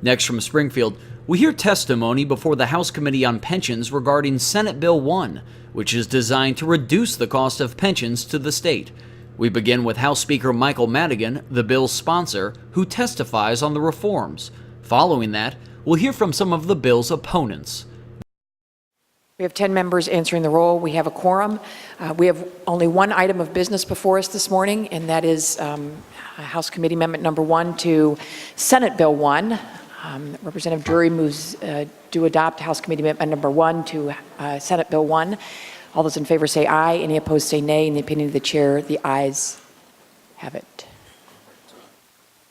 Next from Springfield, we hear testimony before the House Committee on Pensions regarding Senate Bill 1, which is designed to reduce the cost of pensions to the state. We begin with House Speaker Michael Madigan, the bill's sponsor, who testifies on the reforms. Following that, we'll hear from some of the bill's opponents. We have 10 members answering the roll. We have a quorum. We have only one item of business before us this morning, and that is House Committee Amendment number 1 to Senate Bill 1. Representative Drury moves to adopt House Committee Amendment number 1 to Senate Bill 1. All those in favor say aye. Any opposed say nay. In the opinion of the chair, the ayes have it.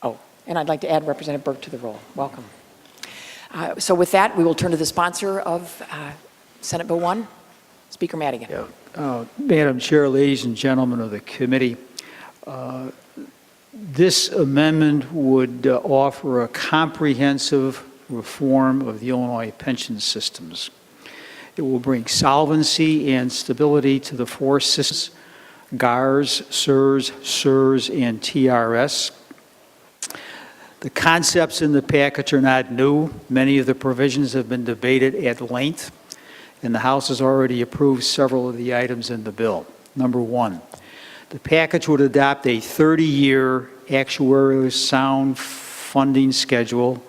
Oh, and I'd like to add Representative Burke to the roll. Welcome. So with that, we will turn to the sponsor of Senate Bill 1, Speaker Madigan. Madam Chair, ladies and gentlemen of the committee, this amendment would offer a comprehensive reform of the Illinois pension systems. It will bring solvency and stability to the four systems, GARS, SERS, SERS, and TRS. The concepts in the package are not new. Many of the provisions have been debated at length, and the House has already approved several of the items in the bill. Number 1, the package would adopt a 30-year actuarially sound funding schedule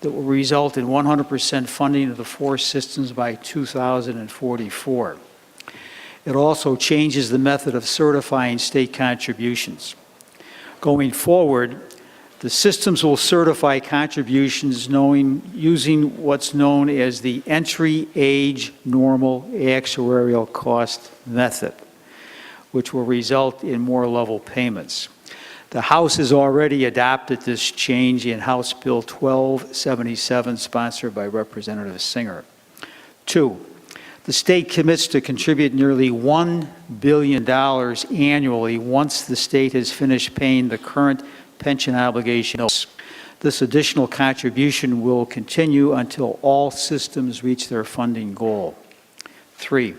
that will result in 100% funding of the four systems by 2044. It also changes the method of certifying state contributions. Going forward, the systems will certify contributions using what's known as the entry age normal actuarial cost method, which will result in more level payments. The House has already adopted this change in House Bill 1277, sponsored by Representative Singer. 2, the state commits to contribute nearly $1 billion annually once the state has finished paying the current pension obligations. This additional contribution will continue until all systems reach their funding goal. 3,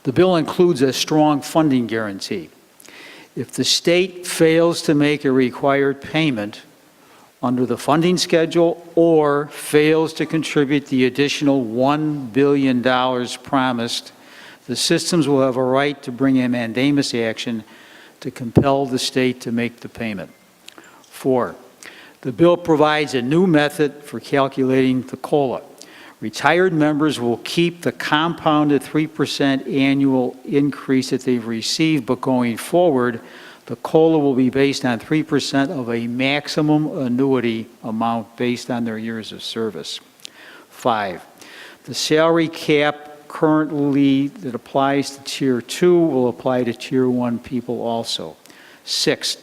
the bill includes a strong funding guarantee. If the state fails to make a required payment under the funding schedule or fails to contribute the additional $1 billion promised, the systems will have a right to bring a mandamus action to compel the state to make the payment. 4, the bill provides a new method for calculating the COLA. Retired members will keep the compounded 3% annual increase that they've received, but going forward, the COLA will be based on 3% of a maximum annuity amount based on their years of service. 5, the salary cap currently that applies to Tier 2 will apply to Tier 1 people also. 6,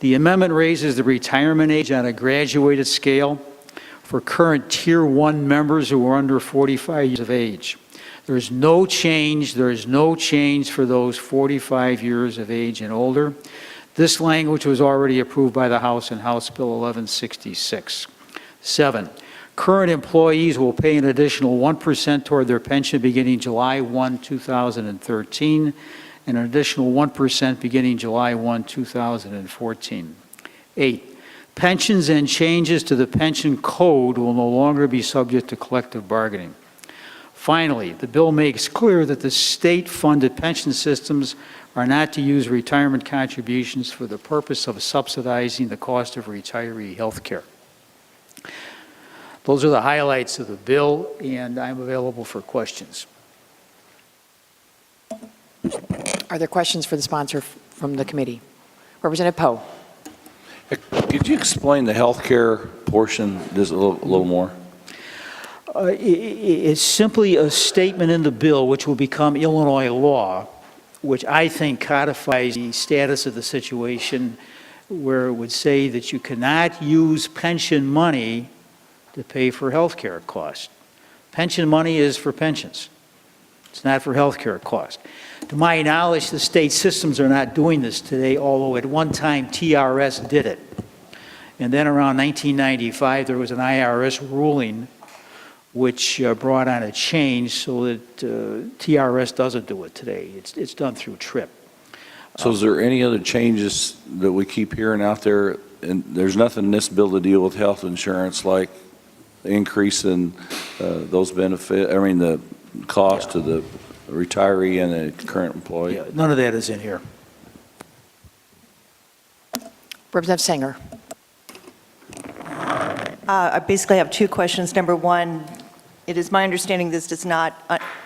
the amendment raises the retirement age on a graduated scale for current Tier 1 members who are under 45 years of age. There is no change for those 45 years of age and older. This language was already approved by the House in House Bill 1166. 7, current employees will pay an additional 1% toward their pension beginning July 1, 2013, and an additional 1% beginning July 1, 2014. 8, pensions and changes to the pension code will no longer be subject to collective bargaining. Finally, the bill makes clear that the state-funded pension systems are not to use retirement contributions for the purpose of subsidizing the cost of retiree health care. Those are the highlights of the bill, and I'm available for questions. Are there questions for the sponsor from the committee? Representative Poe. Could you explain the health care portion just a little more? It's simply a statement in the bill which will become Illinois law, which I think codifies the status of the situation where it would say that you cannot use pension money to pay for health care costs. Pension money is for pensions. It's not for health care costs. To my knowledge, the state systems are not doing this today, although at one time TRS did it. And then around 1995, there was an IRS ruling which brought on a change so that TRS doesn't do it today. It's done through TRIP. So is there any other changes that we keep hearing out there and there's nothing in this bill to deal with health insurance like increase in those benefits, I mean the cost to the retiree and the current employee? Yeah, none of that is in here. Representative Sanger. I basically have two questions. Number one, it is my understanding this does not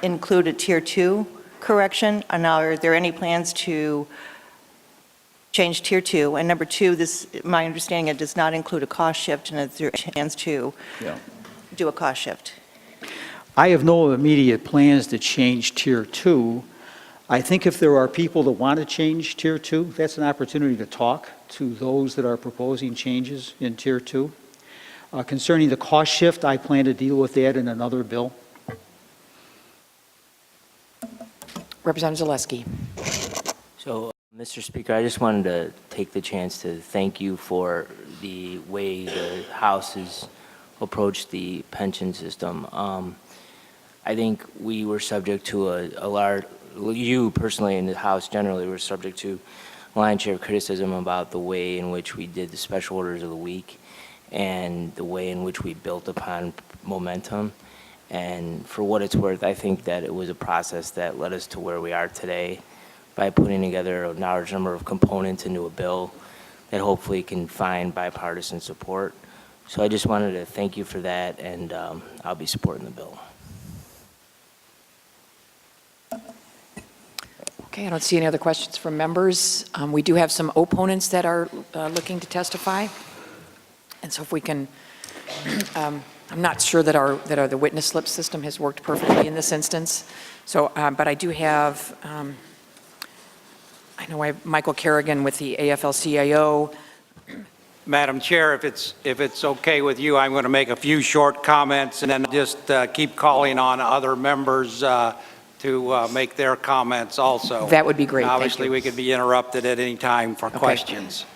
include a Tier 2 correction. And now, are there any plans to change Tier 2? And number two, my understanding, it does not include a cost shift, and is there plans to do a cost shift? I have no immediate plans to change Tier 2. I think if there are people that want to change Tier 2, that's an opportunity to talk to those that are proposing changes in Tier 2. Concerning the cost shift, I plan to deal with that in another bill. Representative Zaleski. So, Mr. Speaker, I just wanted to take the chance to thank you for the way the House has approached the pension system. I think we were subject to a large, you personally in the House generally were subject to a lion's share of criticism about the way in which we did the special orders of the week and the way in which we built upon momentum. And for what it's worth, I think that it was a process that led us to where we are today by putting together a large number of components into a bill that hopefully can find bipartisan support. So I just wanted to thank you for that, and I'll be supporting the bill. Okay, I don't see any other questions from members. We do have some opponents that are looking to testify. And so if we can, I'm not sure that the witness slip system has worked perfectly in this instance. So, but I do have, I know I have Michael Kerrigan with the AFL-CIO. Madam Chair, if it's okay with you, I'm going to make a few short comments and then just keep calling on other members to make their comments also. That would be great. And obviously, we could be interrupted at any time for questions.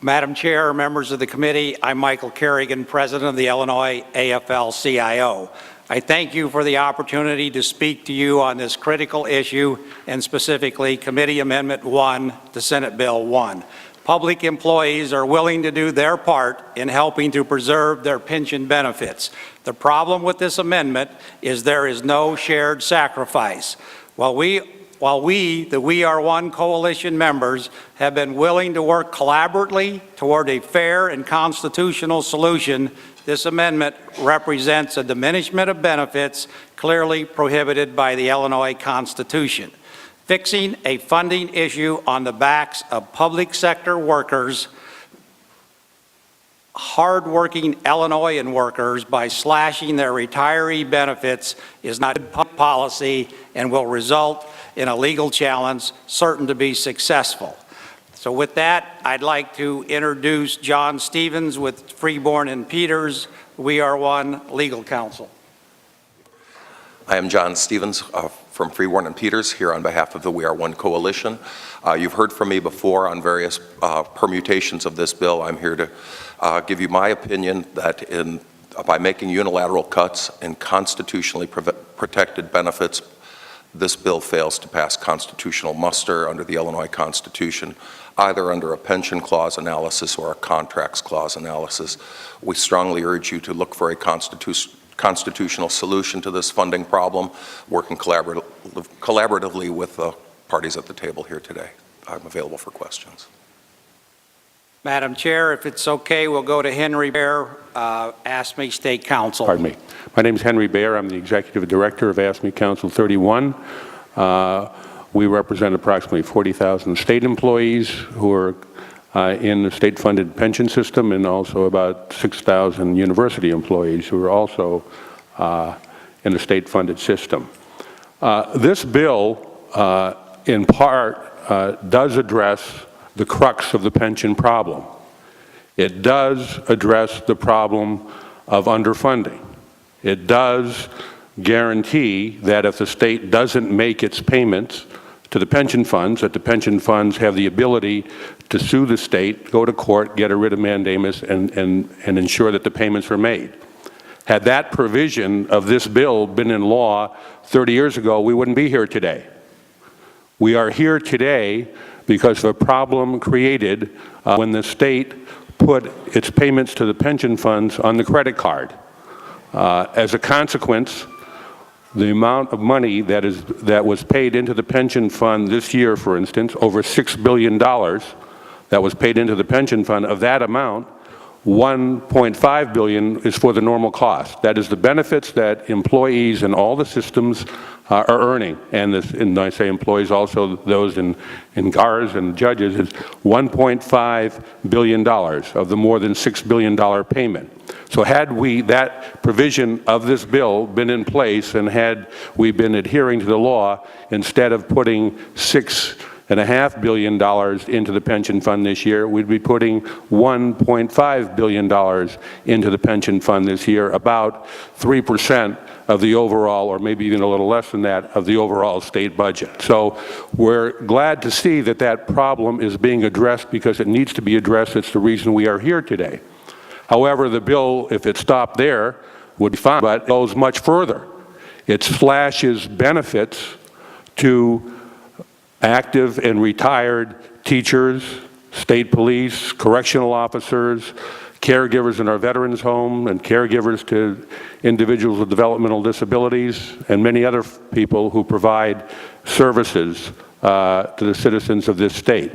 Madam Chair, members of the committee, I'm Michael Kerrigan, President of the Illinois AFL-CIO. I thank you for the opportunity to speak to you on this critical issue, and specifically Committee Amendment 1 to Senate Bill 1. Public employees are willing to do their part in helping to preserve their pension benefits. The problem with this amendment is there is no shared sacrifice. While we, the We Are One coalition members, have been willing to work collaboratively toward a fair and constitutional solution, this amendment represents a diminishment of benefits clearly prohibited by the Illinois Constitution. Fixing a funding issue on the backs of public sector workers, hardworking Illinoisan workers, by slashing their retiree benefits is not good policy and will result in a legal challenge certain to be successful. So with that, I'd like to introduce John Stevens with Freeborn and Peters, We Are One Legal Counsel. I am John Stevens from Freeborn and Peters, here on behalf of the We Are One Coalition. You've heard from me before on various permutations of this bill. I'm here to give you my opinion that by making unilateral cuts in constitutionally protected benefits, this bill fails to pass constitutional muster under the Illinois Constitution, either under a pension clause analysis or a contracts clause analysis. We strongly urge you to look for a constitutional solution to this funding problem, working collaboratively with the parties at the table here today. I'm available for questions. Madam Chair, if it's okay, we'll go to Henry Baer, AFSCME State Council. Pardon me. My name is Henry Baer. I'm the Executive Director of AFSCME Council 31. We represent approximately 40,000 state employees who are in the state-funded pension system, and also about 6,000 university employees who are also in the state-funded system. This bill, in part, does address the crux of the pension problem. It does address the problem of underfunding. It does guarantee that if the state doesn't make its payments to the pension funds, that the pension funds have the ability to sue the state, go to court, get a writ of mandamus, and ensure that the payments are made. Had that provision of this bill been in law 30 years ago, we wouldn't be here today. We are here today because of a problem created when the state put its payments to the pension funds on the credit card. As a consequence, the amount of money that was paid into the pension fund this year, for instance, over $6 billion that was paid into the pension fund, of that amount, $1.5 billion is for the normal cost. That is the benefits that employees in all the systems are earning. And I say employees, also those in GARs and judges, is $1.5 billion of the more than $6 billion payment. So had that provision of this bill been in place, and had we been adhering to the law, instead of putting $6.5 billion into the pension fund this year, we'd be putting $1.5 billion into the pension fund this year, about 3% of the overall, or maybe even a little less than that, of the overall state budget. So we're glad to see that that problem is being addressed, because it needs to be addressed. It's the reason we are here today. However, the bill, if it stopped there, would be fine, but it goes much further. It slashes benefits to active and retired teachers, state police, correctional officers, caregivers in our veterans home, and caregivers to individuals with developmental disabilities, and many other people who provide services to the citizens of this state.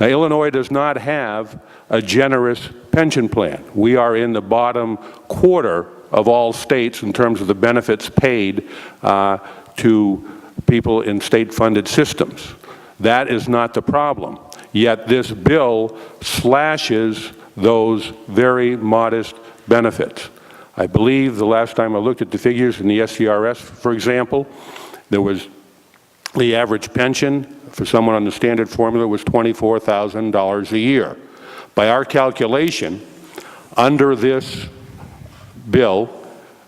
Now, Illinois does not have a generous pension plan. We are in the bottom quarter of all states in terms of the benefits paid to people in state-funded systems. That is not the problem. Yet this bill slashes those very modest benefits. I believe the last time I looked at the figures in the SCRS, for example, there was the average pension for someone on the standard formula was $24,000 a year. By our calculation, under this bill,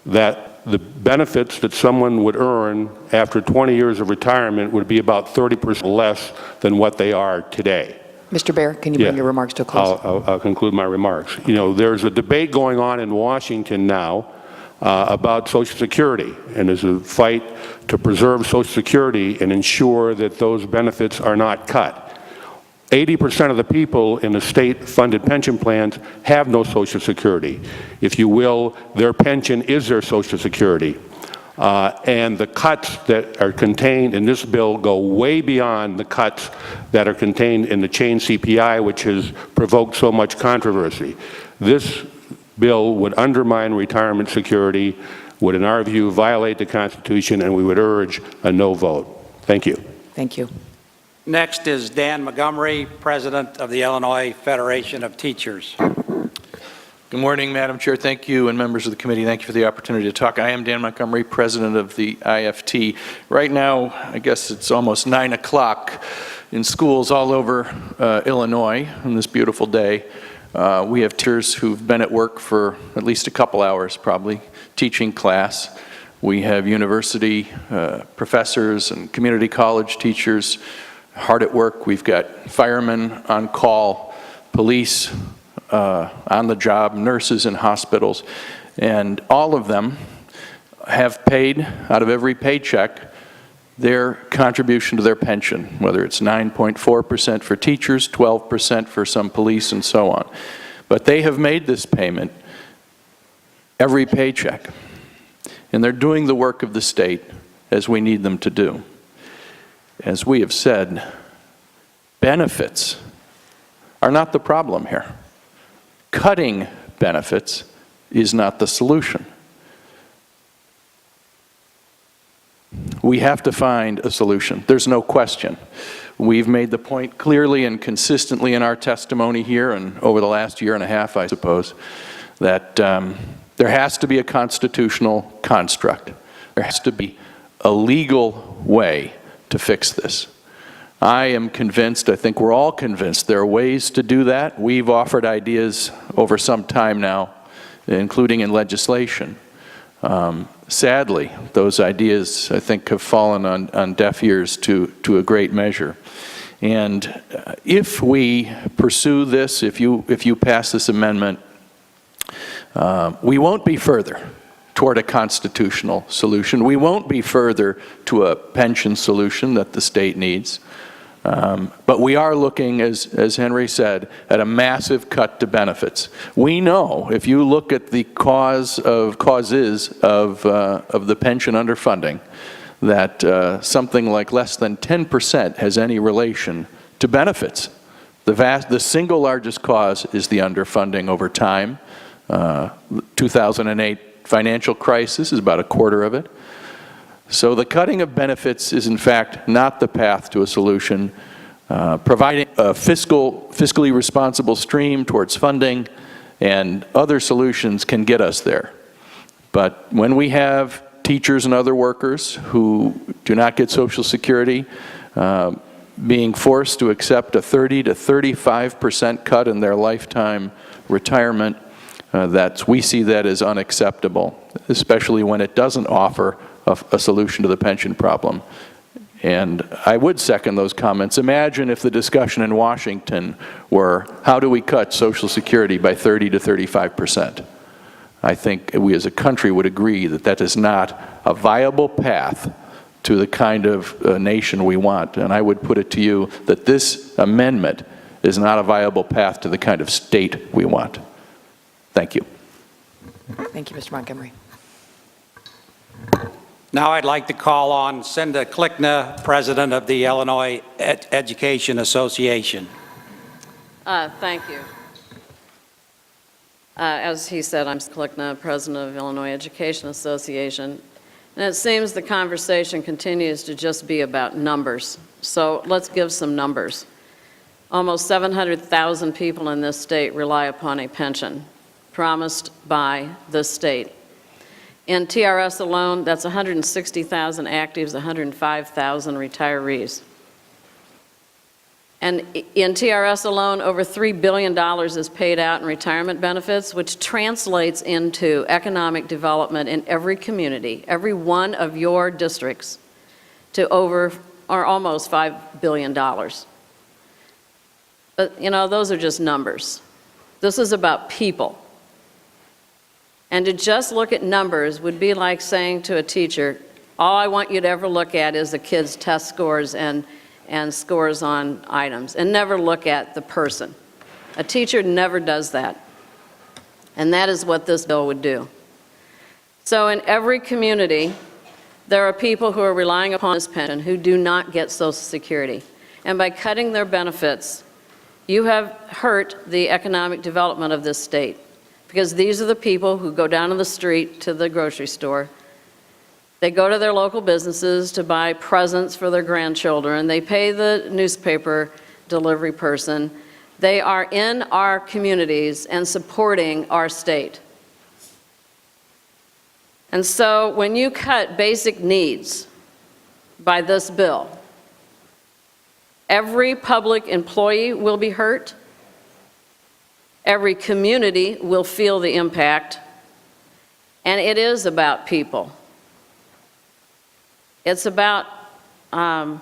that the benefits that someone would earn after 20 years of retirement would be about 30% less than what they are today. Mr. Baer, can you bring your remarks to a close? I'll conclude my remarks. You know, there's a debate going on in Washington now about Social Security, and there's a fight to preserve Social Security and ensure that those benefits are not cut. 80% of the people in the state-funded pension plans have no Social Security. If you will, their pension is their Social Security. And the cuts that are contained in this bill go way beyond the cuts that are contained in the chain CPI, which has provoked so much controversy. This bill would undermine retirement security, would, in our view, violate the Constitution, and we would urge a no vote. Thank you. Thank you. Next is Dan Montgomery, President of the Illinois Federation of Teachers. Good morning, Madam Chair. Thank you, and members of the committee. Thank you for the opportunity to talk. I am Dan Montgomery, President of the IFT. Right now, I guess it's almost 9 o'clock in schools all over Illinois on this beautiful day. We have teachers who've been at work for at least a couple hours, probably, teaching class. We have university professors and community college teachers hard at work. We've got firemen on call, police on the job, nurses in hospitals, and all of them have paid out of every paycheck their contribution to their pension, whether it's 9.4% for teachers, 12% for some police, and so on. But they have made this payment every paycheck, and they're doing the work of the state as we need them to do. As we have said, benefits are not the problem here. Cutting benefits is not the solution. We have to find a solution. There's no question. We've made the point clearly and consistently in our testimony here and over the last year and a half, I suppose, that there has to be a constitutional construct. There has to be a legal way to fix this. I am convinced, I think we're all convinced, there are ways to do that. We've offered ideas over some time now, including in legislation. Sadly, those ideas, I think, have fallen on deaf ears to a great measure. And if we pursue this, if you pass this amendment, we won't be further toward a constitutional solution. We won't be further to a pension solution that the state needs. But we are looking, as Henry said, at a massive cut to benefits. We know, if you look at the causes of the pension underfunding, that something like less than 10% has any relation to benefits. The single largest cause is the underfunding over time. 2008 financial crisis is about a quarter of it. So the cutting of benefits is in fact not the path to a solution. Providing a fiscally responsible stream towards funding and other solutions can get us there. But when we have teachers and other workers who do not get Social Security being forced to accept a 30 to 35% cut in their lifetime retirement, we see that as unacceptable, especially when it doesn't offer a solution to the pension problem. And I would second those comments. Imagine if the discussion in Washington were, how do we cut Social Security by 30 to 35%? I think we as a country would agree that that is not a viable path to the kind of nation we want. And I would put it to you that this amendment is not a viable path to the kind of state we want. Thank you. Thank you, Mr. Montgomery. Now I'd like to call on Cinda Klickner, President of the Illinois Education Association. Thank you. As he said, I'm Klickner, President of Illinois Education Association. And it seems the conversation continues to just be about numbers. So let's give some numbers. Almost 700,000 people in this state rely upon a pension promised by the state. In TRS alone, that's 160,000 actives, 105,000 retirees. And in TRS alone, over $3 billion is paid out in retirement benefits, which translates into economic development in every community, every one of your districts, to over or almost $5 billion. But, you know, those are just numbers. This is about people. And to just look at numbers would be like saying to a teacher, all I want you to ever look at is the kids' test scores and scores on items, and never look at the person. A teacher never does that. And that is what this bill would do. So in every community, there are people who are relying upon this pension who do not get Social Security. And by cutting their benefits, you have hurt the economic development of this state. Because these are the people who go down to the street to the grocery store. They go to their local businesses to buy presents for their grandchildren. They pay the newspaper delivery person. They are in our communities and supporting our state. And so when you cut basic needs by this bill, every public employee will be hurt. Every community will feel the impact, and it is about people. It's about my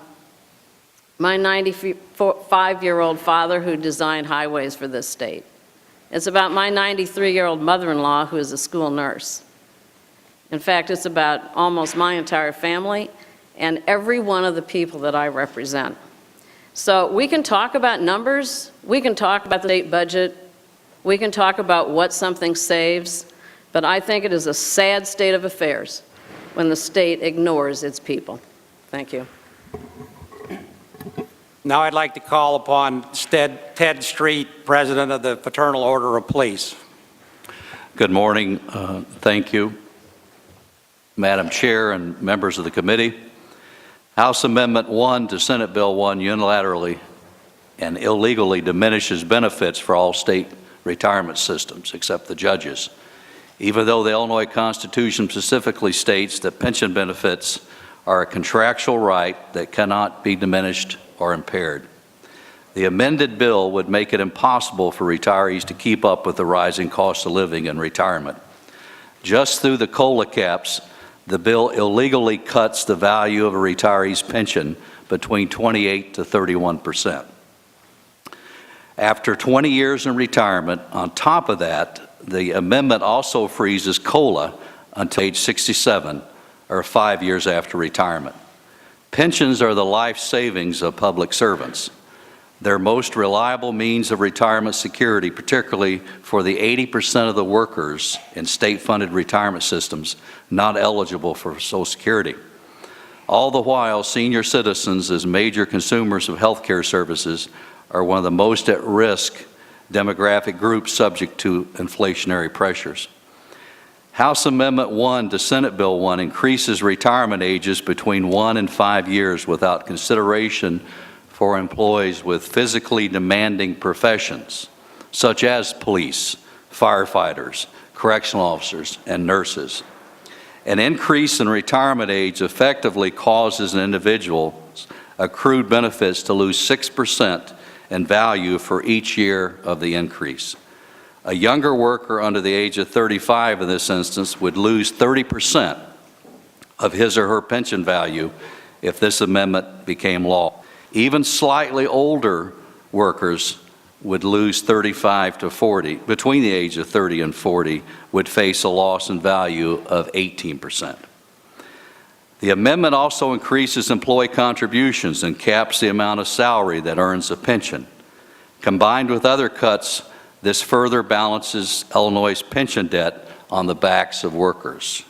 95-year-old father who designed highways for this state. It's about my 93-year-old mother-in-law who is a school nurse. In fact, it's about almost my entire family and every one of the people that I represent. So we can talk about numbers, we can talk about the state budget, we can talk about what something saves, but I think it is a sad state of affairs when the state ignores its people. Thank you. Now I'd like to call upon Ted Street, President of the Fraternal Order of Police. Good morning. Thank you, Madam Chair and members of the committee. House Amendment 1 to Senate Bill 1 unilaterally and illegally diminishes benefits for all state retirement systems, except the judges, even though the Illinois Constitution specifically states that pension benefits are a contractual right that cannot be diminished or impaired. The amended bill would make it impossible for retirees to keep up with the rising cost of living in retirement. Just through the COLA caps, the bill illegally cuts the value of a retiree's pension between 28 to 31%. After 20 years in retirement, on top of that, the amendment also freezes COLA until age 67, or 5 years after retirement. Pensions are the life savings of public servants. Their most reliable means of retirement security, particularly for the 80% of the workers in state-funded retirement systems not eligible for Social Security. All the while, senior citizens, as major consumers of health care services, are one of the most at-risk demographic groups subject to inflationary pressures. House Amendment 1 to Senate Bill 1 increases retirement ages between 1 and 5 years without consideration for employees with physically demanding professions, such as police, firefighters, correctional officers, and nurses. An increase in retirement age effectively causes an individual's accrued benefits to lose 6% in value for each year of the increase. A younger worker under the age of 35 in this instance would lose 30% of his or her pension value if this amendment became law. Even slightly older workers would lose 35 to 40, between the age of 30 and 40, would face a loss in value of 18%. The amendment also increases employee contributions and caps the amount of salary that earns a pension. Combined with other cuts, this further balances Illinois' pension debt on the backs of workers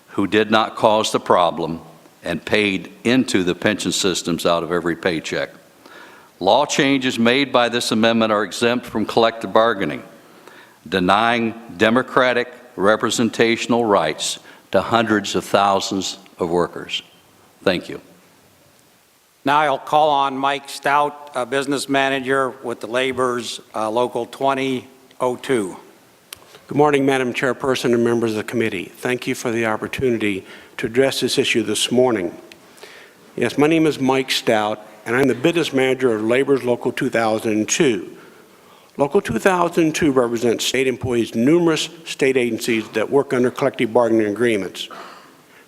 who did not cause the problem and paid into the pension systems out of every paycheck. Law changes made by this amendment are exempt from collective bargaining, denying democratic representational rights to hundreds of thousands of workers. Thank you. Now I'll call on Mike Stout, a business manager with the Labor's Local 2002. Good morning, Madam Chairperson and members of the committee. Thank you for the opportunity to address this issue this morning. Yes, my name is Mike Stout, and I'm the business manager of Labor's Local 2002. Local 2002 represents state employees, numerous state agencies that work under collective bargaining agreements,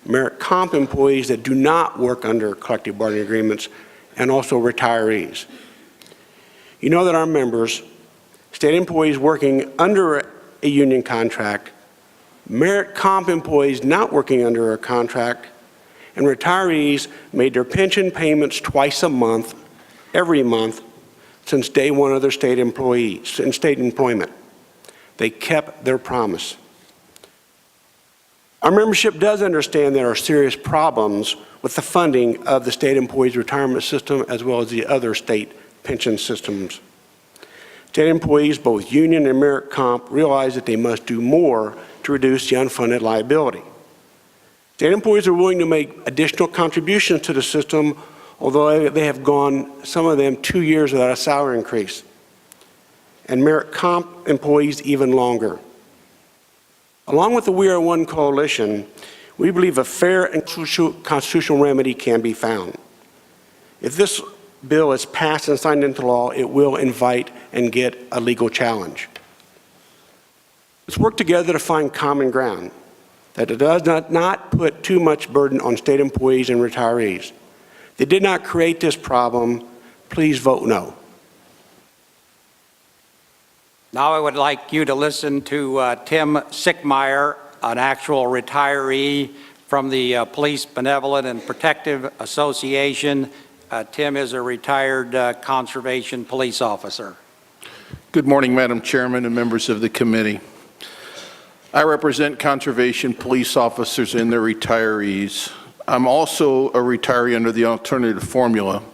merit comp employees that do not work under collective bargaining agreements, and also retirees. You know that our members, state employees working under a union contract, merit comp employees not working under a contract, and retirees made their pension payments twice a month, every month, since day one of their state employees, in state employment. They kept their promise. Our membership does understand there are serious problems with the funding of the state employees retirement system as well as the other state pension systems. State employees, both union and merit comp, realize that they must do more to reduce the unfunded liability. State employees are willing to make additional contributions to the system, although they have gone, some of them, 2 years without a salary increase, and merit comp employees even longer. Along with the We Are One coalition, we believe a fair and constitutional remedy can be found. If this bill is passed and signed into law, it will invite and get a legal challenge. Let's work together to find common ground that it does not put too much burden on state employees and retirees. They did not create this problem. Please vote no. Now I would like you to listen to Tim Sickmeyer, an actual retiree from the Police Benevolent and Protective Association. Tim is a retired conservation police officer. Good morning, Madam Chairman and members of the committee. I represent conservation police officers and their retirees. I'm also a retiree under the alternative formula,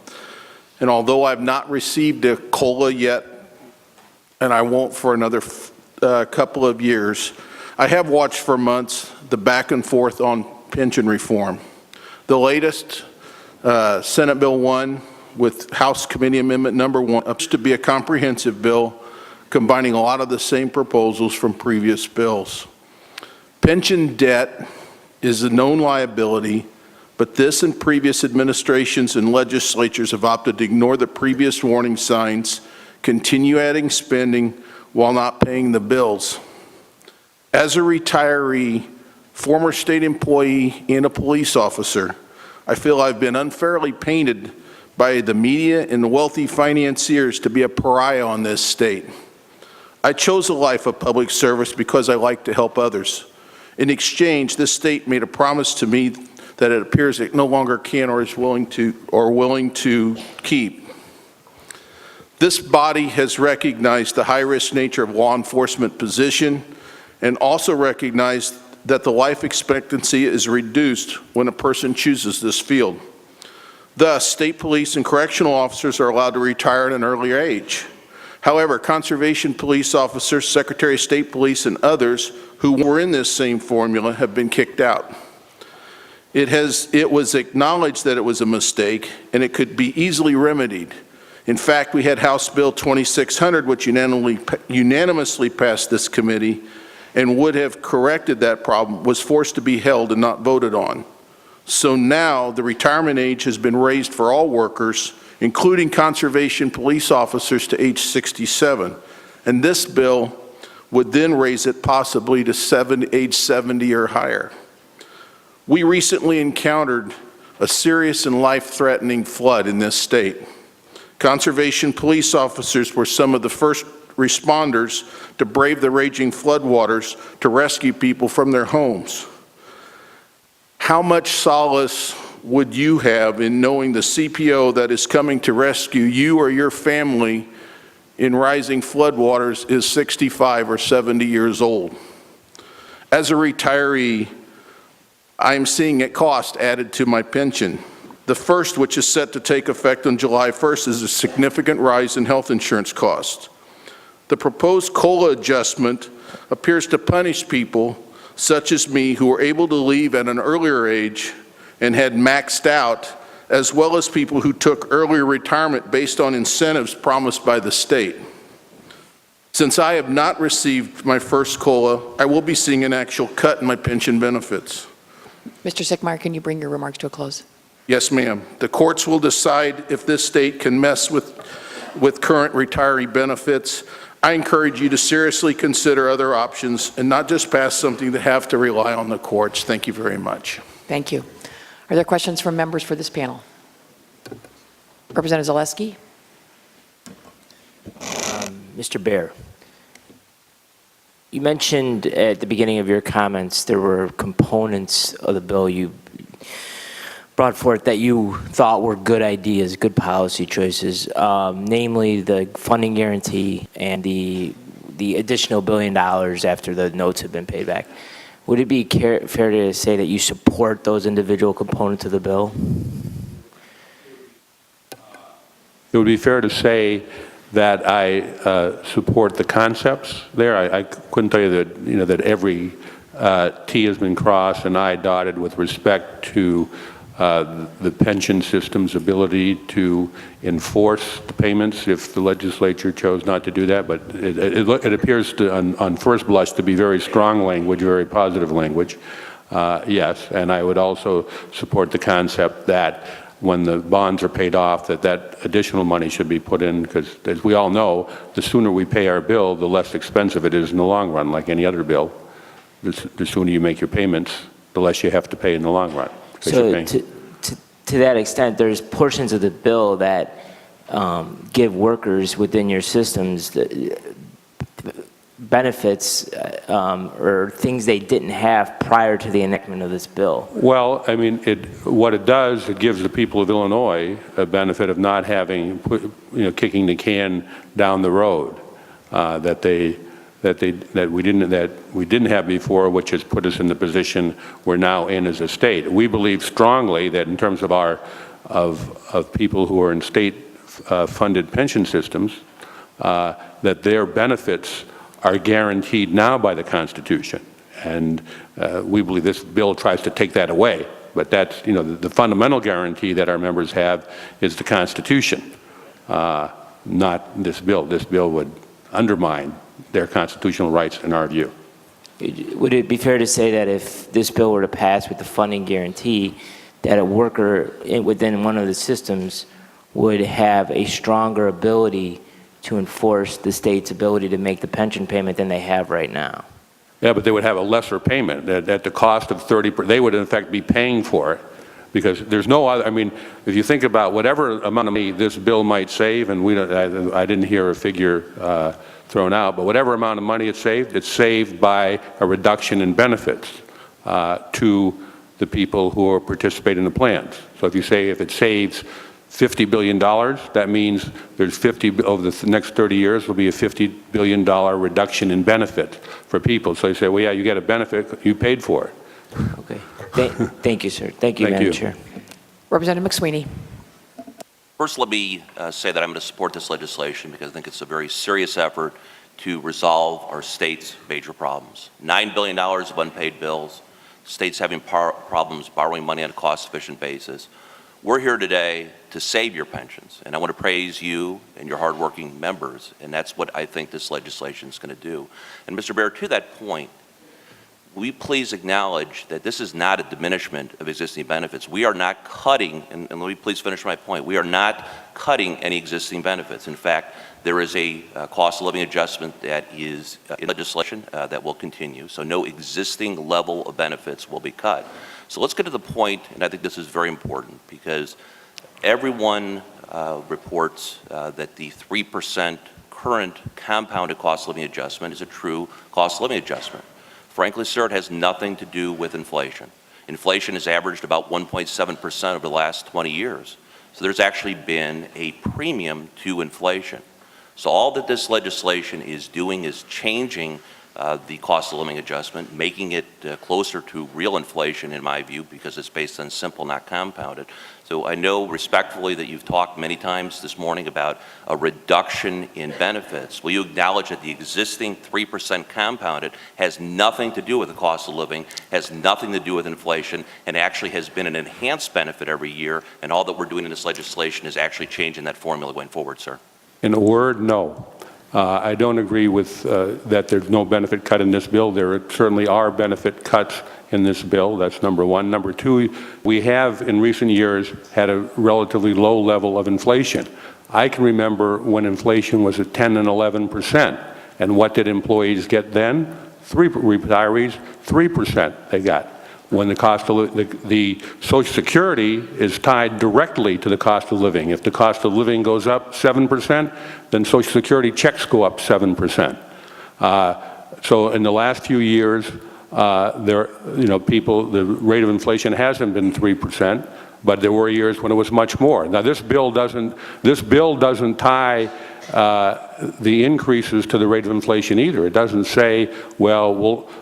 and although I've not received a COLA yet, and I won't for another couple of years, I have watched for months the back and forth on pension reform. The latest, Senate Bill 1 with House Committee Amendment number 1, up to be a comprehensive bill combining a lot of the same proposals from previous bills. Pension debt is a known liability, but this and previous administrations and legislatures have opted to ignore the previous warning signs, continue adding spending while not paying the bills. As a retiree, former state employee, and a police officer, I feel I've been unfairly painted by the media and the wealthy financiers to be a pariah on this state. I chose a life of public service because I like to help others. In exchange, this state made a promise to me that it appears it no longer can or is willing to keep. This body has recognized the high-risk nature of law enforcement position and also recognized that the life expectancy is reduced when a person chooses this field. Thus, state police and correctional officers are allowed to retire at an earlier age. However, conservation police officers, Secretary of State Police, and others who were in this same formula have been kicked out. It was acknowledged that it was a mistake and it could be easily remedied. In fact, we had House Bill 2600, which unanimously passed this committee and would have corrected that problem, was forced to be held and not voted on. So now the retirement age has been raised for all workers, including conservation police officers, to age 67. And this bill would then raise it possibly to age 70 or higher. We recently encountered a serious and life-threatening flood in this state. Conservation police officers were some of the first responders to brave the raging floodwaters to rescue people from their homes. How much solace would you have in knowing the CPO that is coming to rescue you or your family in rising floodwaters is 65 or 70 years old? As a retiree, I'm seeing a cost added to my pension. The first, which is set to take effect on July 1st, is a significant rise in health insurance costs. The proposed COLA adjustment appears to punish people such as me who were able to leave at an earlier age and had maxed out, as well as people who took earlier retirement based on incentives promised by the state. Since I have not received my first COLA, I will be seeing an actual cut in my pension benefits. Mr. Sickmeyer, can you bring your remarks to a close? Yes, ma'am. The courts will decide if this state can mess with current retiree benefits. I encourage you to seriously consider other options and not just pass something that have to rely on the courts. Thank you very much. Thank you. Are there questions from members for this panel? Representative Zaleski. Mr. Baer, you mentioned at the beginning of your comments there were components of the bill you brought forth that you thought were good ideas, good policy choices, namely the funding guarantee and the additional $1 billion after the notes have been paid back. Would it be fair to say that you support those individual components of the bill? It would be fair to say that I support the concepts there. I couldn't tell you that, that every T has been crossed and I dotted with respect to the pension system's ability to enforce the payments if the legislature chose not to do that. But it appears to, on first blush, to be very strong language, very positive language. Yes, and I would also support the concept that when the bonds are paid off, that additional money should be put in, because as we all know, the sooner we pay our bill, the less expensive it is in the long run, like any other bill. The sooner you make your payments, the less you have to pay in the long run. So to that extent, there's portions of the bill that give workers within your systems the benefits or things they didn't have prior to the enactment of this bill. Well, I mean, what it does, it gives the people of Illinois a benefit of not having, kicking the can down the road that we didn't have before, which has put us in the position we're now in as a state. We believe strongly that in terms of of people who are in state funded pension systems, that their benefits are guaranteed now by the Constitution, and we believe this bill tries to take that away. But that's, the fundamental guarantee that our members have is the Constitution, not this bill. This bill would undermine their constitutional rights in our view. Would it be fair to say that if this bill were to pass with the funding guarantee, that a worker within one of the systems would have a stronger ability to enforce the state's ability to make the pension payment than they have right now? Yeah, but they would have a lesser payment at the cost of 30%. They would in fact be paying for it, because there's no other. I mean, if you think about whatever amount of money this bill might save, and I didn't hear a figure thrown out, but whatever amount of money it's saved by a reduction in benefits to the people who are participating in the plans. So if you say if it saves $50 billion, that means there's 50, over the next 30 years will be a $50 billion reduction in benefit for people. So you say, well, yeah, you get a benefit, you paid for it. Okay. Thank you, sir. Thank you, Madam Chair. Representative McSweeney. First, let me say that I'm going to support this legislation because I think it's a very serious effort to resolve our state's major problems. $9 billion of unpaid bills, states having problems borrowing money on a cost-efficient basis. We're here today to save your pensions, and I want to praise you and your hardworking members, and that's what I think this legislation is going to do. And Mr. Baer, to that point, will you please acknowledge that this is not a diminishment of existing benefits. We are not cutting, and let me please finish my point, we are not cutting any existing benefits. In fact, there is a cost of living adjustment that is in legislation that will continue, so no existing level of benefits will be cut. So let's get to the point, and I think this is very important, because everyone reports that the 3% current compounded cost of living adjustment is a true cost of living adjustment. Frankly, sir, it has nothing to do with inflation. Inflation has averaged about 1.7% over the last 20 years. So there's actually been a premium to inflation. So all that this legislation is doing is changing the cost of living adjustment, making it closer to real inflation in my view, because it's based on simple, not compounded. So I know respectfully that you've talked many times this morning about a reduction in benefits. Will you acknowledge that the existing 3% compounded has nothing to do with the cost of living, has nothing to do with inflation, and actually has been an enhanced benefit every year, and all that we're doing in this legislation is actually changing that formula going forward, sir? In a word, no. I don't agree with that there's no benefit cut in this bill. There certainly are benefit cuts in this bill. That's number one. Number two, we have in recent years had a relatively low level of inflation. I can remember when inflation was at 10 and 11%. And what did employees get then? Retirees, 3% they got. When the cost of the Social Security is tied directly to the cost of living. If the cost of living goes up 7%, then Social Security checks go up 7%. So in the last few years, the rate of inflation hasn't been 3%, but there were years when it was much more. Now this bill doesn't tie the increases to the rate of inflation either. It doesn't say, well,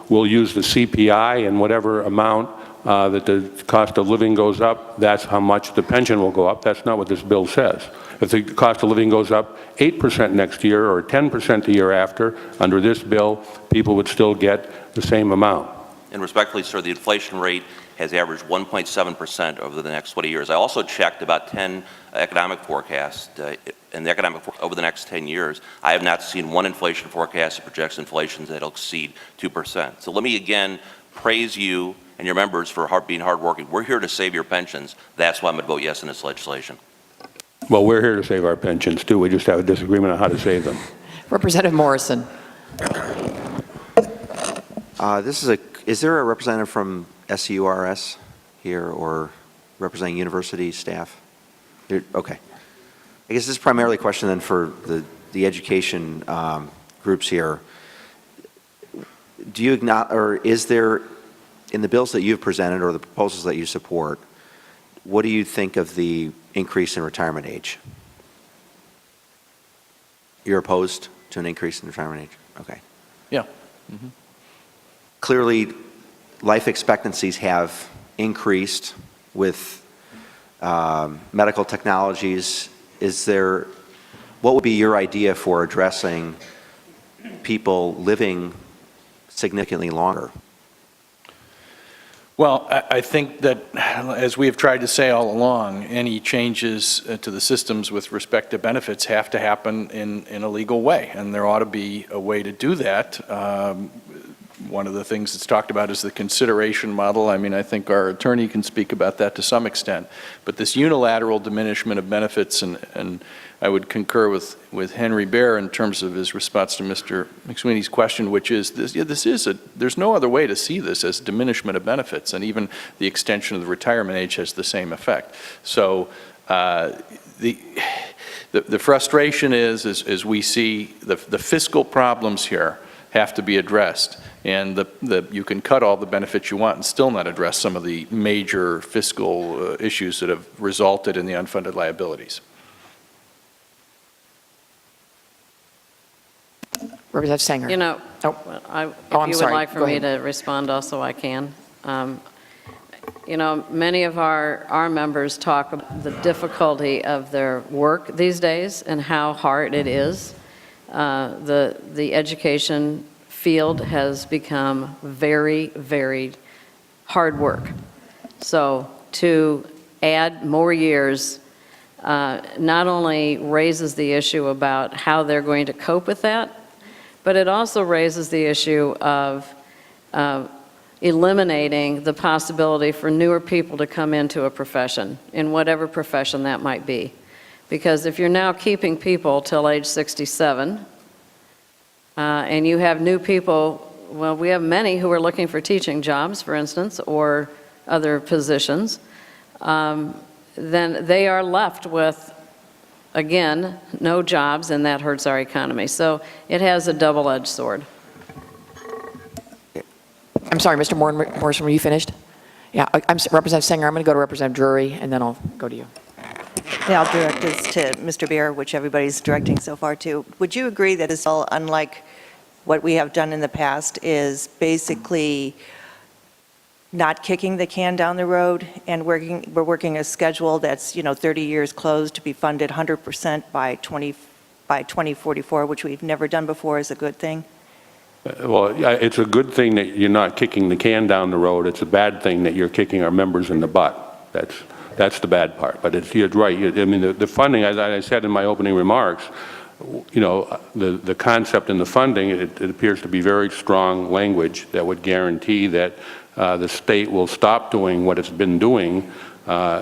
we'll use the CPI and whatever amount that the cost of living goes up, that's how much the pension will go up. That's not what this bill says. If the cost of living goes up 8% next year or 10% the year after, under this bill, people would still get the same amount. And respectfully, sir, the inflation rate has averaged 1.7% over the next 20 years. I also checked about 10 economic forecasts, and the economic over the next 10 years, I have not seen one inflation forecast that projects inflation that will exceed 2%. So let me again praise you and your members for being hardworking. We're here to save your pensions. That's why I'm going to vote yes in this legislation. Well, we're here to save our pensions too. We just have a disagreement on how to save them. Representative Morrison. Is there a representative from SURS here or representing university staff? Okay. I guess this is primarily a question then for the education groups here. Do you acknowledge, or is there, in the bills that you've presented or the proposals that you support, what do you think of the increase in retirement age? You're opposed to an increase in retirement age? Okay. Yeah. Mm-hmm. Clearly, life expectancies have increased with medical technologies. What would be your idea for addressing people living significantly longer? Well, I think that, as we have tried to say all along, any changes to the systems with respect to benefits have to happen in a legal way, and there ought to be a way to do that. One of the things that's talked about is the consideration model. I mean, I think our attorney can speak about that to some extent. But this unilateral diminishment of benefits, and I would concur with Henry Baer in terms of his response to Mr. McSweeney's question, which is, there's no other way to see this as diminishment of benefits, and even the extension of the retirement age has the same effect. So the frustration is we see the fiscal problems here have to be addressed. And you can cut all the benefits you want and still not address some of the major fiscal issues that have resulted in the unfunded liabilities. Representative Sanger. You know, Oh. if I'm you would sorry. like for Go me ahead. to respond also, I can. You know, many of our members talk about the difficulty of their work these days and how hard it is. The education field has become very, very hard work. So to add more years not only raises the issue about how they're going to cope with that, but it also raises the issue of eliminating the possibility for newer people to come into a profession, in whatever profession that might be. Because if you're now keeping people till age 67, and you have new people, well, we have many who are looking for teaching jobs, for instance, or other positions, then they are left with, again, no jobs, and that hurts our economy. So it has a double-edged sword. I'm sorry, Mr. Morrison, were you finished? Yeah, Representative Sanger, I'm going to go to Representative Drury, and then I'll go to you. Yeah, I'll direct this to Mr. Beer, which everybody's directing so far to. Would you agree that it's all unlike what we have done in the past is basically not kicking the can down the road and we're working a schedule that's, 30 years closed to be funded 100% by 2044, which we've never done before, is a good thing? Well, yeah, it's a good thing that you're not kicking the can down the road. It's a bad thing that you're kicking our members in the butt. That's the bad part. But you're right. I mean, the funding, as I said in my opening remarks, the concept in the funding, it appears to be very strong language that would guarantee that the state will stop doing what it's been doing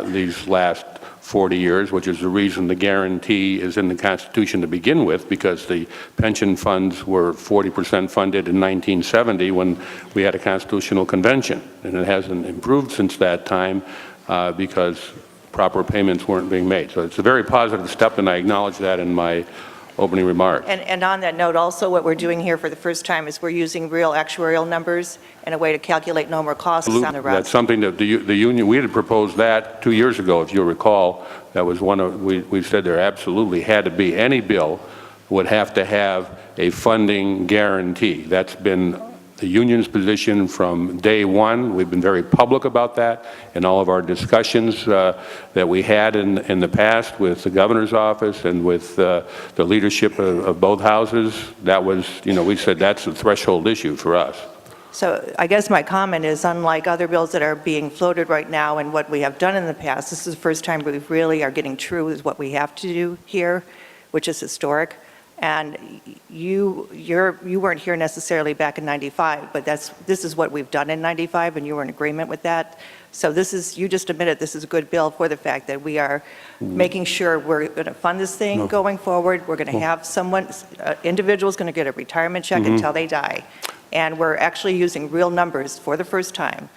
these last 40 years, which is the reason the guarantee is in the Constitution to begin with, because the pension funds were 40% funded in 1970 when we had a constitutional convention. And it hasn't improved since that time because proper payments weren't being made. So it's a very positive step, and I acknowledge that in my opening remarks. And on that note, also what we're doing here for the first time is we're using real actuarial numbers and a way to calculate no more costs on the route. That's something that the union, we had proposed that 2 years ago, if you'll recall. That was one of, we said there absolutely had to be, any bill would have to have a funding guarantee. That's been the union's position from day one. We've been very public about that in all of our discussions that we had in the past with the governor's office and with the leadership of both houses. That was, we said that's a threshold issue for us. So I guess my comment is, unlike other bills that are being floated right now and what we have done in the past, this is the first time we really are getting true with what we have to do here, which is historic. And you weren't here necessarily back in '95, but this is what we've done in '95, and you were in agreement with that. So you just admitted this is a good bill for the fact that we are making sure we're going to fund this thing going forward. We're going to have individual's going to get a retirement check until they die. And we're actually using real numbers for the first time.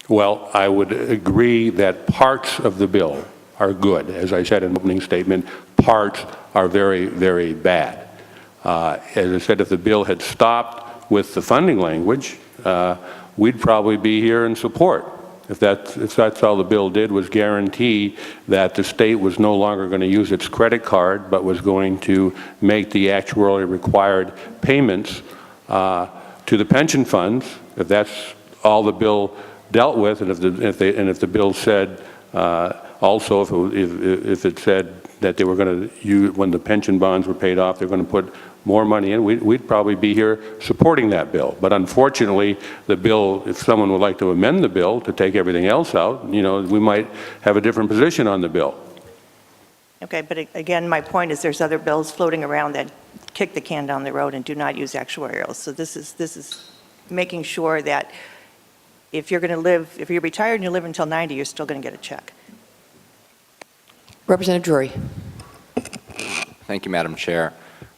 Well, I would agree that parts of the bill are good. As I said in the opening statement, parts are very, very bad. As I said, if the bill had stopped with the funding language, we'd probably be here in support. If that's all the bill did, was guarantee that the state was no longer going to use its credit card, but was going to make the actuarially required payments to the pension funds. If that's all the bill dealt with, and if the bill said also, if it said that they were going to use, when the pension bonds were paid off, they're going to put more money in, we'd probably be here supporting that bill. But unfortunately, the bill, if someone would like to amend the bill to take everything else out, we might have a different position on the bill. Okay, but again, my point is there's other bills floating around that kick the can down the road and do not use actuarials. So this is making sure that if you're retired and you live until 90, you're still going to get a check. Representative Drury. Thank you, Madam Chair.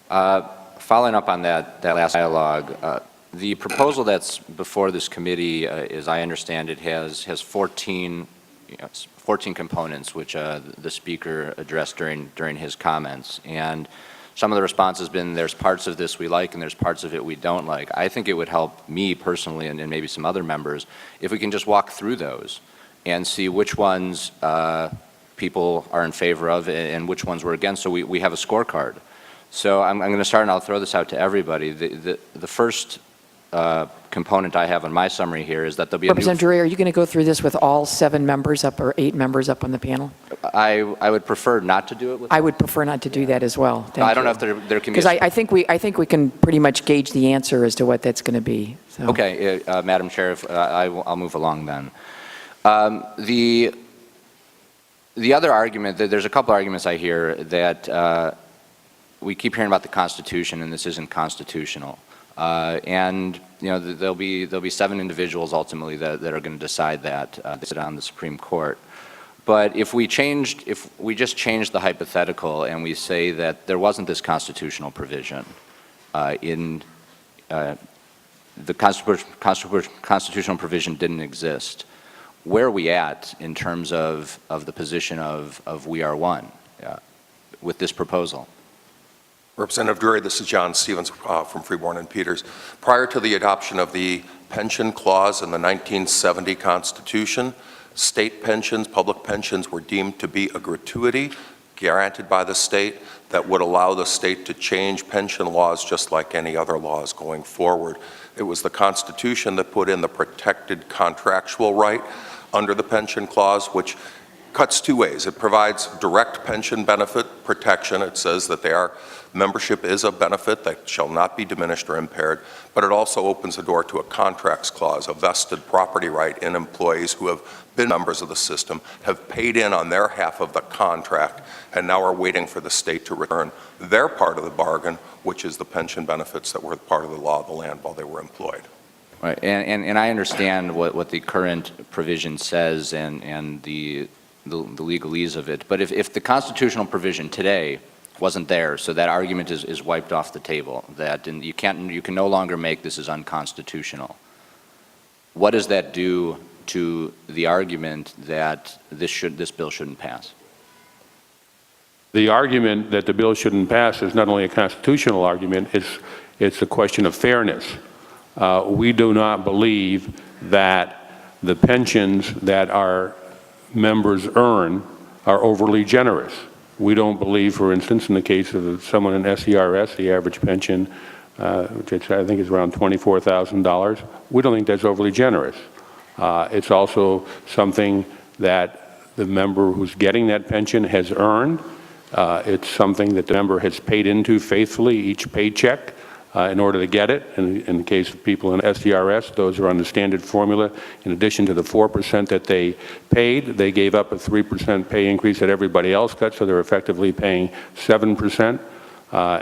Following up on that last dialogue, the proposal that's before this committee, as I understand it, has 14 components, which the Speaker addressed during his comments. And some of the response has been there's parts of this we like and there's parts of it we don't like. I think it would help me personally and maybe some other members if we can just walk through those and see which ones people are in favor of and which ones we're against, so we have a scorecard. So I'm going to start, and I'll throw this out to everybody. The first component I have on my summary here is that there'll be Representative Drury, are you going to go through this with all 7 members up or 8 members up on the panel? I would prefer not to do it with. I would prefer not to do that as well. I don't know if there can be. Because I think we can pretty much gauge the answer as to what that's going to be. So. Okay, Madam Chair, if, I'll move along then. The other argument, there's a couple arguments I hear that we keep hearing about the Constitution, and this isn't constitutional. And you know, there'll be 7 individuals ultimately that are going to decide that sit on the Supreme Court. But if we just changed the hypothetical and we say that there wasn't this constitutional provision in the constitutional provision didn't exist, where are we at in terms of the position of We Are One with this proposal? Representative Drury, this is John Stevens from Freeborn and Peters. Prior to the adoption of the pension clause in the 1970 Constitution, state pensions, public pensions were deemed to be a gratuity granted by the state that would allow the state to change pension laws just like any other laws going forward. It was the Constitution that put in the protected contractual right under the pension clause, which cuts 2 ways. It provides direct pension benefit protection. It says that membership is a benefit that shall not be diminished or impaired, but it also opens the door to a contracts clause, a vested property right in employees who have been members of the system, have paid in on their half of the contract, and now are waiting for the state to return their part of the bargain, which is the pension benefits that were part of the law of the land while they were employed. Right, and I understand what the current provision says and the legalese of it, but if the constitutional provision today wasn't there, so that argument is wiped off the table, that you can no longer make this as unconstitutional, what does that do to the argument that this bill shouldn't pass? The argument that the bill shouldn't pass is not only a constitutional argument, it's a question of fairness. We do not believe that the pensions that our members earn are overly generous. We don't believe, for instance, in the case of someone in SERS, the average pension, which I think is around $24,000, we don't think that's overly generous. It's also something that the member who's getting that pension has earned. It's something that the member has paid into faithfully each paycheck in order to get it. In the case of people in SDRS, those are on the standard formula. In addition to the 4% that they paid, they gave up a 3% pay increase that everybody else got, so they're effectively paying 7%.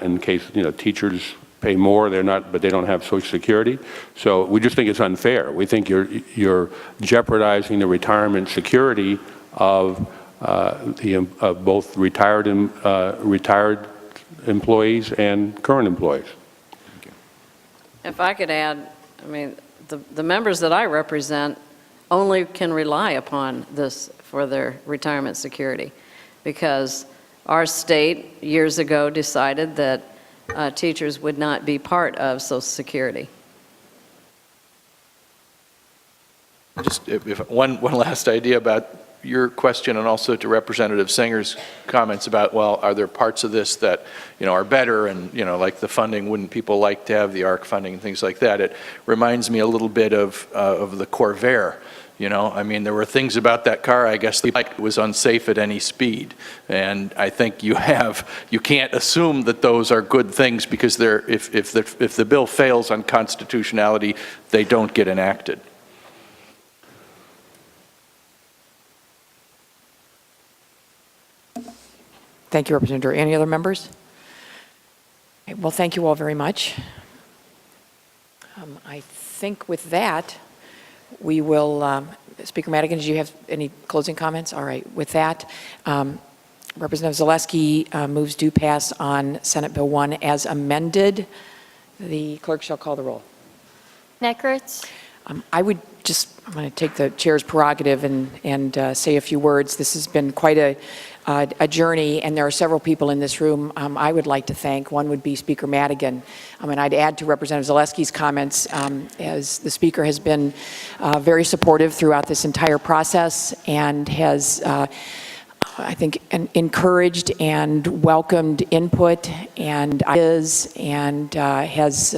In case, teachers pay more, but they don't have Social Security. So we just think it's unfair. We think you're jeopardizing the retirement security of both retired employees and current employees. If I could add, I mean, the members that I represent only can rely upon this for their retirement security, because our state years ago decided that teachers would not be part of Social Security. Just one last idea about your question, and also to Representative Singer's comments about, well, are there parts of this that, are better, and, like the funding, wouldn't people like to have the ARC funding and things like that? It reminds me a little bit of the Corvair. I mean, there were things about that car, I guess, it was unsafe at any speed. And I think you can't assume that those are good things, because if the bill fails on constitutionality, they don't get enacted. Thank you, Representative Drury. Any other members? Okay, well, thank you all very much. I think with that, we will, Speaker Madigan, did you have any closing comments? All right, with that, Representative Zaleski moves do pass on Senate Bill 1 as amended. The clerk shall call the roll. Neckarts. I'm going to take the chair's prerogative and say a few words. This has been quite a a journey, and there are several people in this room I would like to thank. One would be Speaker Madigan. And I'd add to Representative Zaleski's comments, as the Speaker has been very supportive throughout this entire process and has, I think, encouraged and welcomed input and ideas, and has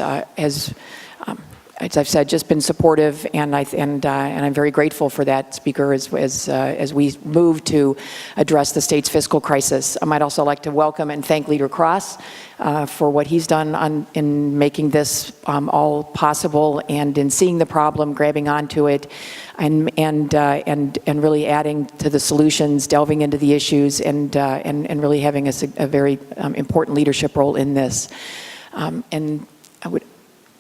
as I've said, just been supportive, and I'm very grateful for that, Speaker, as we move to address the state's fiscal crisis. I might also like to welcome and thank Leader Cross for what he's done in making this all possible, and in seeing the problem, grabbing onto it, and really adding to the solutions, delving into the issues, and really having a very important leadership role in this. And I would.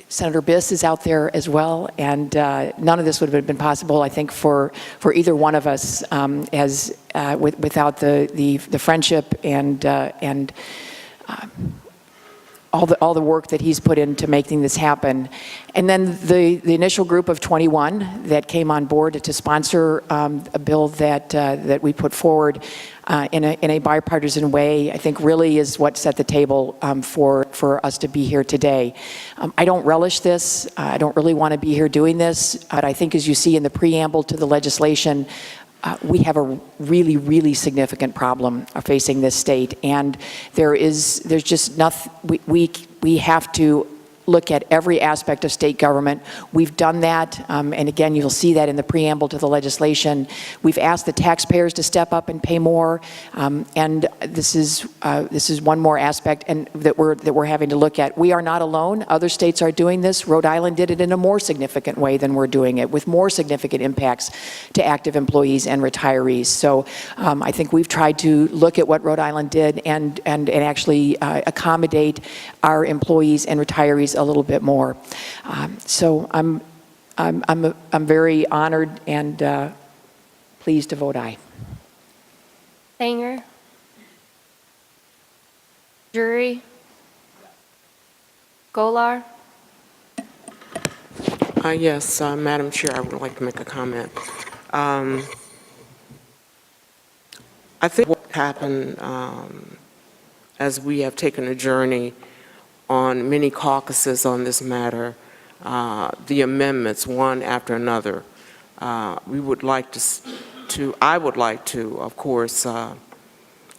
Senator Biss is out there as well, and none of this would have been possible, I think, for either one of us without the friendship and all the work that he's put into making this happen. And then the initial group of 21 that came on board to sponsor a bill that we put forward in a bipartisan way, I think really is what set the table for us to be here today. I don't relish this. I don't really want to be here doing this, but I think, as you see in the preamble to the legislation, we have a really, really significant problem facing this state, and there's just nothing. We have to look at every aspect of state government. We've done that, and again, you'll see that in the preamble to the legislation. We've asked the taxpayers to step up and pay more, and this is one more aspect and that we're having to look at. We are not alone. Other states are doing this. Rhode Island did it in a more significant way than we're doing it, with more significant impacts to active employees and retirees. So I think we've tried to look at what Rhode Island did and actually accommodate our employees and retirees a little bit more. So I'm very honored and pleased to vote aye. Sanger. Drury. Golar. Yes, Madam Chair, I would like to make a comment. I think what happened as we have taken a journey on many caucuses on this matter, the amendments one after another, we would like I would like to, of course,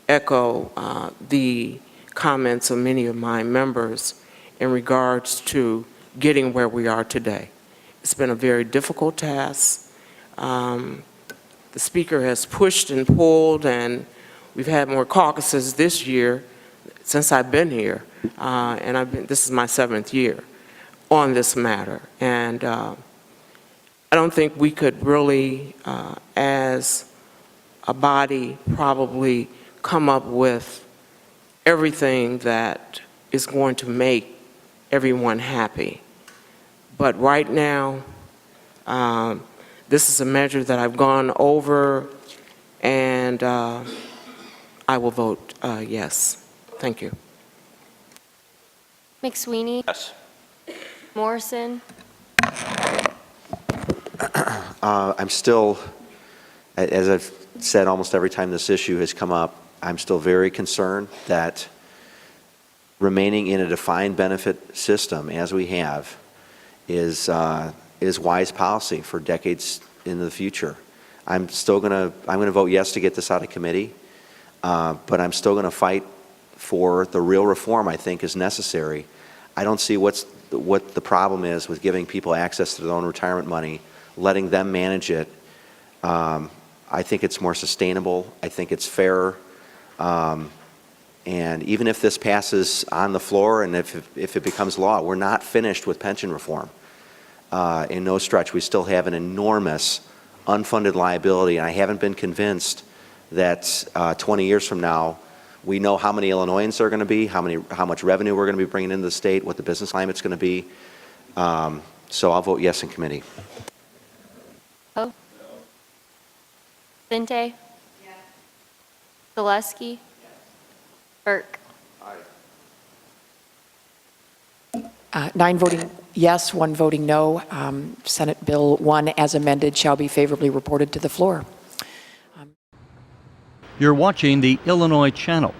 echo the comments of many of my members in regards to getting where we are today. It's been a very difficult task. The Speaker has pushed and pulled, and we've had more caucuses this year since I've been here, and this is my 7th year on this matter. And I don't think we could really, as a body, probably come up with everything that is going to make everyone happy. But right now, this is a measure that I've gone over, and I will vote yes. Thank you. McSweeney. Yes. Morrison. I'm still, as I've said almost every time this issue has come up, I'm still very concerned that remaining in a defined benefit system as we have is wise policy for decades in the future. I'm gonna vote yes to get this out of committee, but I'm still gonna fight for the real reform I think is necessary. I don't see what the problem is with giving people access to their own retirement money, letting them manage it. I think it's more sustainable. I think it's fairer. And even if this passes on the floor and if it becomes law, we're not finished with pension reform. In no stretch, we still have an enormous unfunded liability, and I haven't been convinced that 20 years from now, we know how many Illinoisans there are going to be, how much revenue we're going to be bringing into the state, what the business climate's going to be. So I'll vote yes in committee. Oh. Cmte. Yes. Zaleski. Yes. Burke. 9 voting yes, 1 voting no. Senate Bill 1 as amended shall be favorably reported to the floor. You're watching the Illinois Channel,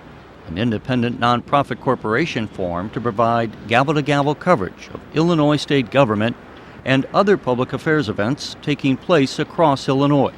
an independent nonprofit corporation formed to provide gavel-to-gavel coverage of Illinois state government and other public affairs events taking place across Illinois.